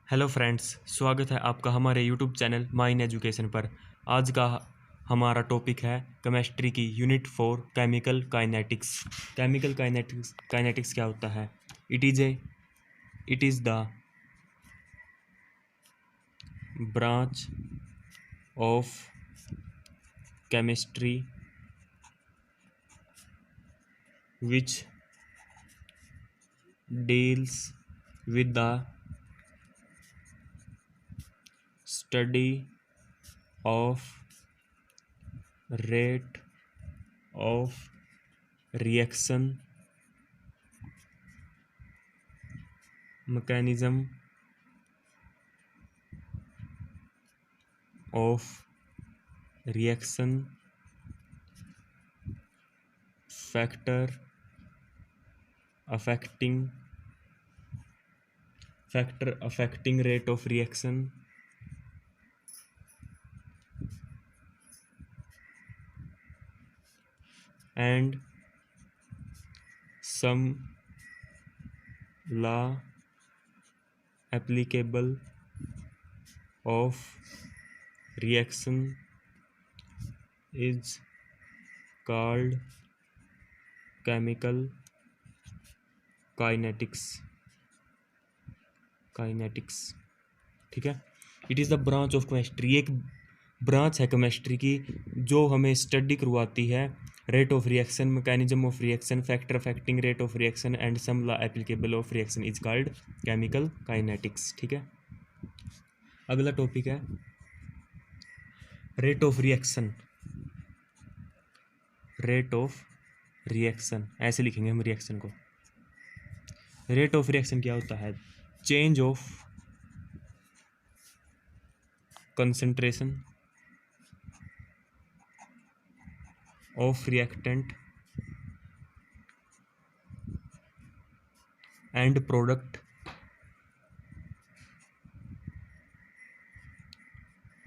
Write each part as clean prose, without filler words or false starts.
Hello friends, स्वागत है आपका हमारे यूट्यूब चैनल माइन एजुकेशन पर। आज का हमारा टॉपिक है केमिस्ट्री की unit 4 chemical kinetics. Chemical kinetics क्या होता है? It is the branch of chemistry which deals with the study of rate of reaction, mechanism of reaction, factor affecting rate of reaction, and some law applicable of reaction is called chemical kinetics. ठीक है, it is the branch of chemistry. एक branch है chemistry की जो हमें study करवाती है rate of reaction, mechanism of reaction, factor affecting rate of reaction and some law applicable of reaction is called chemical kinetics. ठीक है, अगला टॉपिक है rate of reaction. Rate of reaction ऐसे लिखेंगे हम रिएक्शन को। रेट ऑफ रिएक्शन क्या होता है? Change of concentration of reactant and product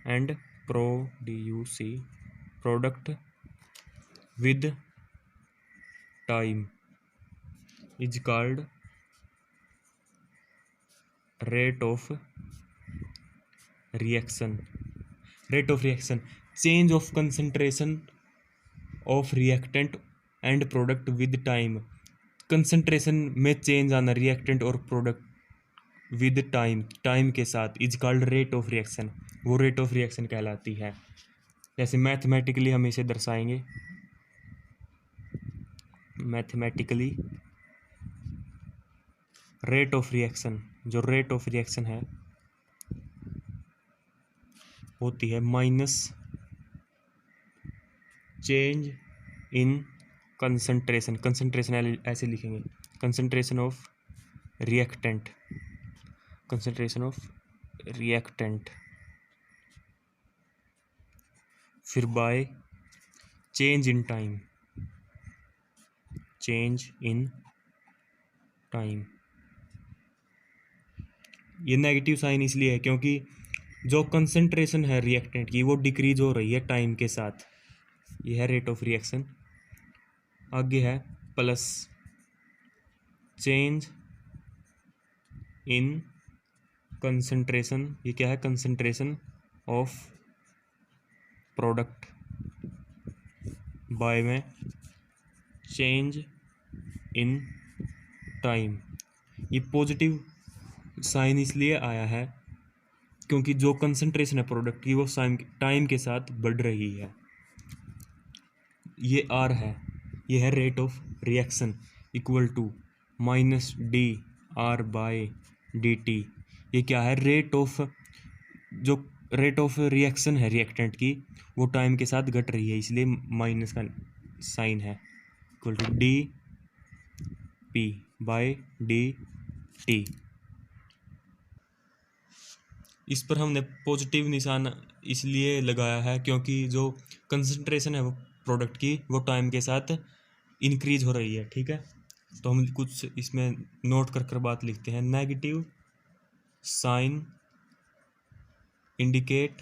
and product with time is called rate of reaction. Rate of reaction, change of concentration of reactant and product with time। Concentration में change आना reactant और product with time के साथ is called rate of reaction. वो rate of reaction कहलाती है। जैसे mathematically हम इसे दर्शाएंगे, मैथमेटिकली रेट ऑफ रिएक्शन, जो रेट ऑफ रिएक्शन है होती है minus change in concentration. Concentration ऐसे लिखेंगे, concentration of reactant, concentration of reactant, फिर by change in time, change in time. ये नेगेटिव साइन इसलिए है क्योंकि जो कंसंट्रेशन है रिएक्टेंट की वो डिक्रीज हो रही है टाइम के साथ। ये है रेट ऑफ रिएक्शन। आगे है प्लस चेंज इन कंसंट्रेशन। ये क्या है? कंसंट्रेशन ऑफ प्रोडक्ट बाय में चेंज इन टाइम। ये पॉजिटिव साइन इसलिए आया है क्योंकि जो कंसंट्रेशन है प्रोडक्ट की वो टाइम के साथ बढ़ रही है। ये आर है, ये है rate of reaction equal to minus D R by D T. ये क्या है? जो रेट ऑफ रिएक्शन है रिएक्टेंट की वो टाइम के साथ घट रही है, इसलिए माइनस का साइन है, equal to D P by D T. इस पर हमने पॉजिटिव निशान इसलिए लगाया है क्योंकि जो कंसंट्रेशन है वो प्रोडक्ट की वो टाइम के साथ इंक्रीज हो रही है। ठीक है, तो हम कुछ इसमें नोट कर बात लिखते हैं। Negative sign indicate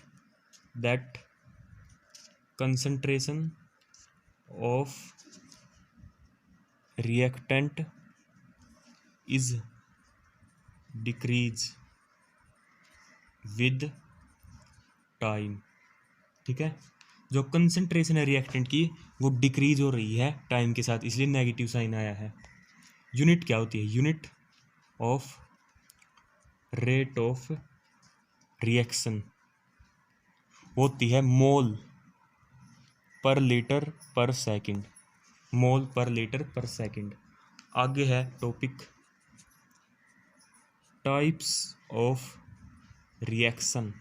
that concentration of reactant is decrease with time. ठीक है, जो कंसंट्रेशन है रिएक्टेंट की वो डिक्रीज हो रही है टाइम के साथ, इसलिए नेगेटिव साइन आया है। यूनिट क्या होती है? Unit of rate of reaction होती है मोल पर लीटर पर सेकंड। मोल पर लीटर पर सेकंड। आगे है topic types of reaction.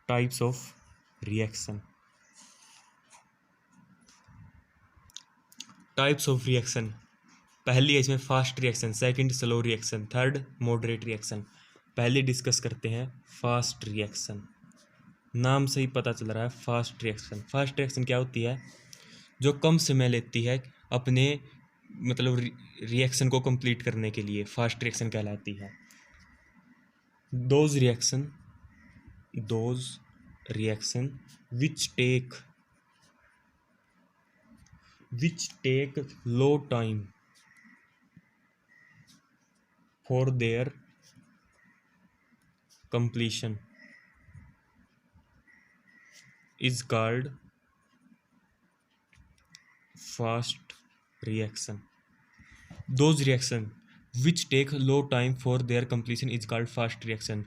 Types of reaction. Types of reaction, पहली है इसमें fast reaction, second slow reaction, third moderate reaction. पहले डिस्कस करते हैं फास्ट रिएक्शन। नाम से ही पता चल रहा है फास्ट रिएक्शन। फास्ट रिएक्शन क्या होती है? जो कम समय लेती है अपने मतलब रिएक्शन को कंप्लीट करने के लिए, फास्ट रिएक्शन कहलाती है। Those reaction which take low time for their completion is called fast reaction. Those reaction which take low time for their completion is called fast reaction.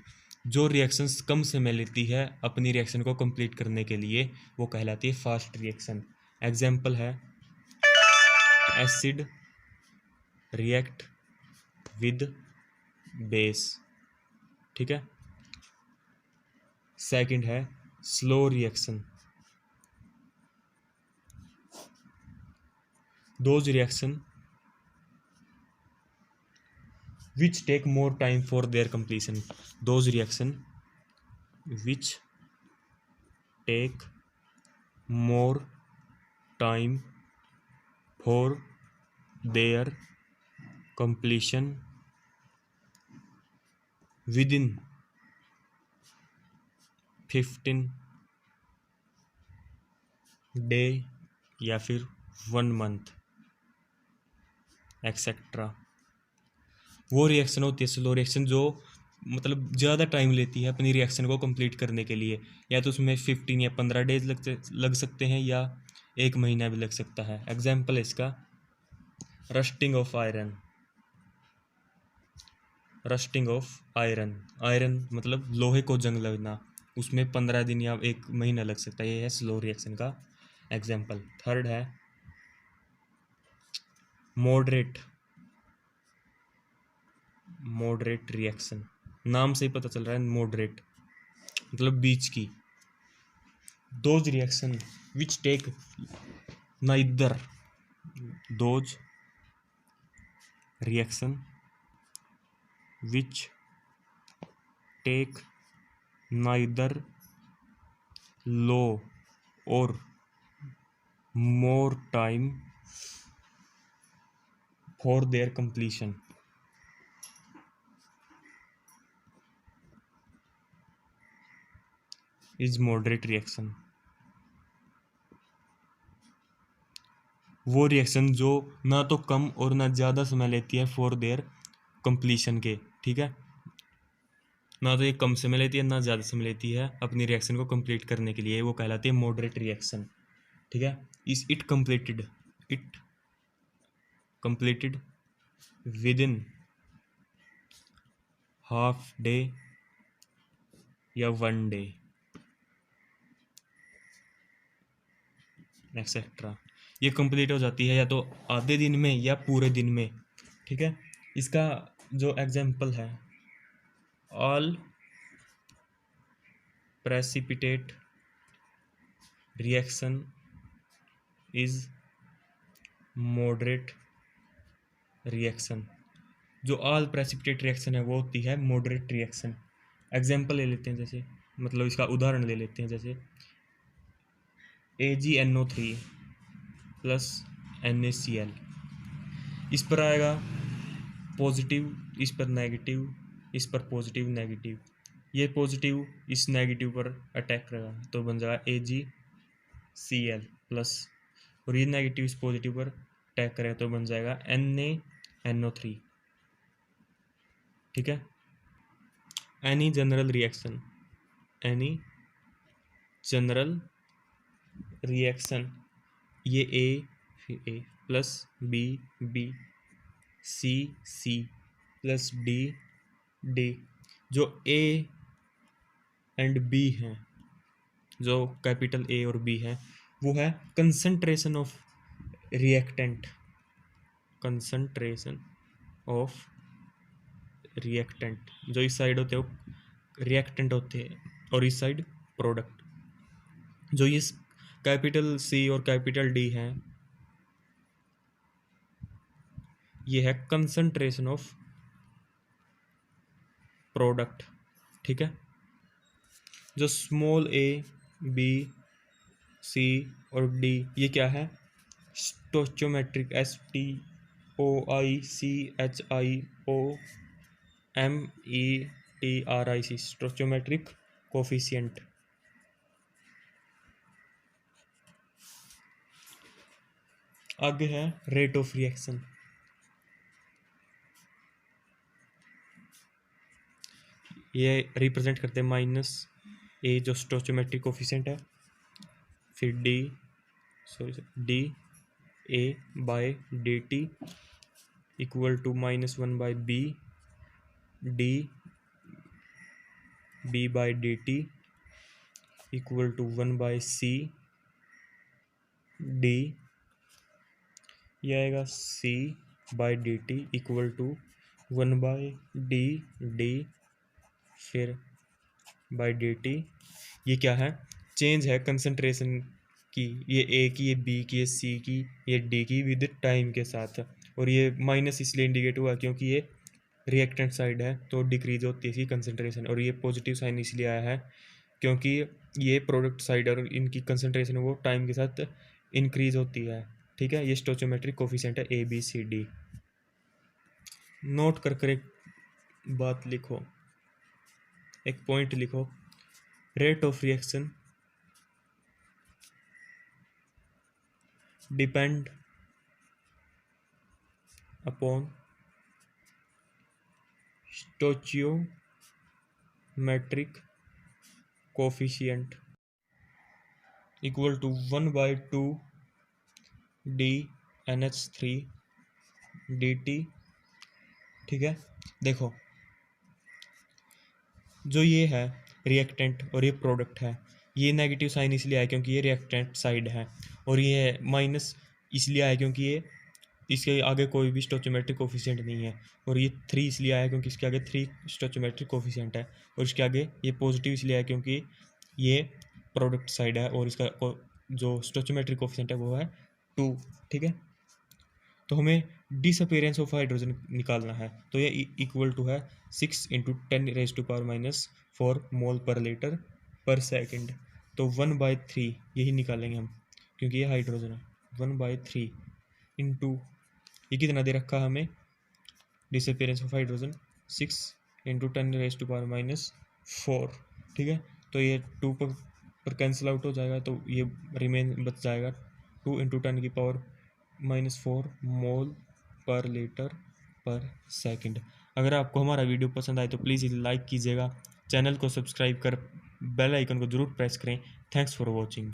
जो रिएक्शंस कम समय लेती है अपनी रिएक्शन को कंप्लीट करने के लिए वो कहलाती है फास्ट रिएक्शन। एग्जाम्पल है एसिड रिएक्ट विद बेस। ठीक है। सेकंड है slow reaction. Those reaction which take more time for their completion. Those reaction which take more time for their completion within 15 day या फिर 1 month एक्सेट्रा। वो reaction होती है slow reaction जो मतलब ज़्यादा टाइम लेती है अपनी रिएक्शन को कंप्लीट करने के लिए, या तो उसमें 15 या 15 डेज लग सकते हैं या 1 महीना भी लग सकता है। एग्जाम्पल है इसका rusting of iron. Rusting of iron, iron मतलब लोहे को जंग लगना, उसमें 15 दिन या 1 महीना लग सकता है। ये है स्लो रिएक्शन का एग्जाम्पल। थर्ड है मॉडरेट रिएक्शन। नाम से ही पता चल रहा है मॉडरेट मतलब बीच की। Those reaction which take neither those reaction which take neither low और more time for their completion is moderate reaction. वो रिएक्शन जो ना तो कम और ना ज़्यादा समय लेती है फॉर देयर कंप्लीशन के। ठीक है, ना तो ये कम समय लेती है ना ज़्यादा समय लेती है अपनी रिएक्शन को कंप्लीट करने के लिए, वो कहलाती है मॉडरेट रिएक्शन। ठीक है। It completed with in half day या 1 डे एक्सेट्रा। ये कंप्लीट हो जाती है या तो आधे दिन में या पूरे दिन में। ठीक है। इसका जो एग्जाम्पल है all precipitate reaction is moderate reaction. जो ऑल प्रेसिपिटेट रिएक्शन है वो होती है मॉडरेट रिएक्शन। एग्जाम्पल ले लेते हैं, जैसे मतलब इसका उदाहरण ले लेते हैं, जैसे AgNO3 प्लस NaCl। इस पर आएगा पॉजिटिव, इस पर नेगेटिव, इस पर पॉजिटिव नेगेटिव। ये पॉजिटिव इस नेगेटिव पर अटैक करेगा तो बन जाएगा AgCl प्लस, और ये नेगेटिव इस पॉजिटिव पर अटैक करेगा तो बन जाएगा NaNO3। ठीक है। Any general reaction, any general reaction, ये ए, फिर a plus b, b c, c plus d, d. जो ए एंड बी हैं, जो कैपिटल ए और बी है, वो है concentration of reactant, concentration of reactant. जो इस साइड होते हैं वो रिएक्टेंट होते हैं और इस साइड प्रोडक्ट। जो ये कैपिटल सी और कैपिटल डी हैं, ये है कंसंट्रेशन ऑफ प्रोडक्ट, ठीक है। जो स्मॉल ए, बी, सी और डी, ये क्या है, स्टोचोमेट्रिक, STOICHIOMETRIC, स्टोचोमेट्रिक कोफिशिएंट। आगे है रेट ऑफ रिएक्शन। ये रिप्रेजेंट करते हैं माइनस ए जो स्टोचोमेट्रिक कोफिशिएंट है, फिर d a by D t equal to -1 by b, d b by D t equal to 1 by c, d ये आएगा c by D t equal to 1 by d, d फिर by D T. ये क्या है, change है concentration की, ये ए की, ये बी की, ये सी की, ये डी की विद टाइम के साथ। और ये माइनस इसलिए इंडिकेट हुआ क्योंकि ये रिएक्टेंट साइड है तो डिक्रीज होती है इसकी कंसंट्रेशन, और ये पॉजिटिव साइन इसलिए आया है क्योंकि ये प्रोडक्ट साइड और इनकी कंसंट्रेशन वो टाइम के साथ इंक्रीज होती है, ठीक है। ये स्टोचोमेट्रिक कोफिशिएंट है a b c d. Note कर एक बात लिखो, एक पॉइंट लिखो, rate of reaction depend upon stoichiometric coefficient equal to 1/2 DNH3 dt, ठीक है। देखो जो ये है रिएक्टेंट और ये प्रोडक्ट है, ये नेगेटिव साइन इसलिए आया क्योंकि ये रिएक्टेंट साइड है, और ये माइनस इसलिए आया क्योंकि ये इसके आगे कोई भी स्टोचोमेट्रिक कोफिशिएंट नहीं है, और ये 3 इसलिए आया क्योंकि इसके आगे 3 स्टोचोमेट्रिक कोफिशिएंट है, और इसके आगे ये पॉजिटिव इसलिए आया क्योंकि ये प्रोडक्ट साइड है और इसका जो स्टोचोमेट्रिक कोफिशिएंट है वो है 2, ठीक है। तो हमें डिसअपीयरेंस ऑफ हाइड्रोजन निकालना है, तो ये इक्वल टू है 6 × 10⁻⁴ मोल पर लीटर पर सेकंड। तो 1/3 यही निकालेंगे हम क्योंकि ये हाइड्रोजन है। 1/3 इंटू ये कितना दे रखा हमें, डिसअपीयरेंस ऑफ हाइड्रोजन 6 × 10⁻⁴, ठीक है। तो ये 2 पर कैंसिल आउट हो जाएगा, तो ये रिमेन बच जाएगा 2 × 10⁻⁴ मोल पर लीटर पर सेकंड। अगर आपको हमारा वीडियो पसंद आए तो प्लीज़ इसे लाइक कीजिएगा, चैनल को सब्सक्राइब कर बेल आइकन को ज़रूर प्रेस करें। Thanks for watching.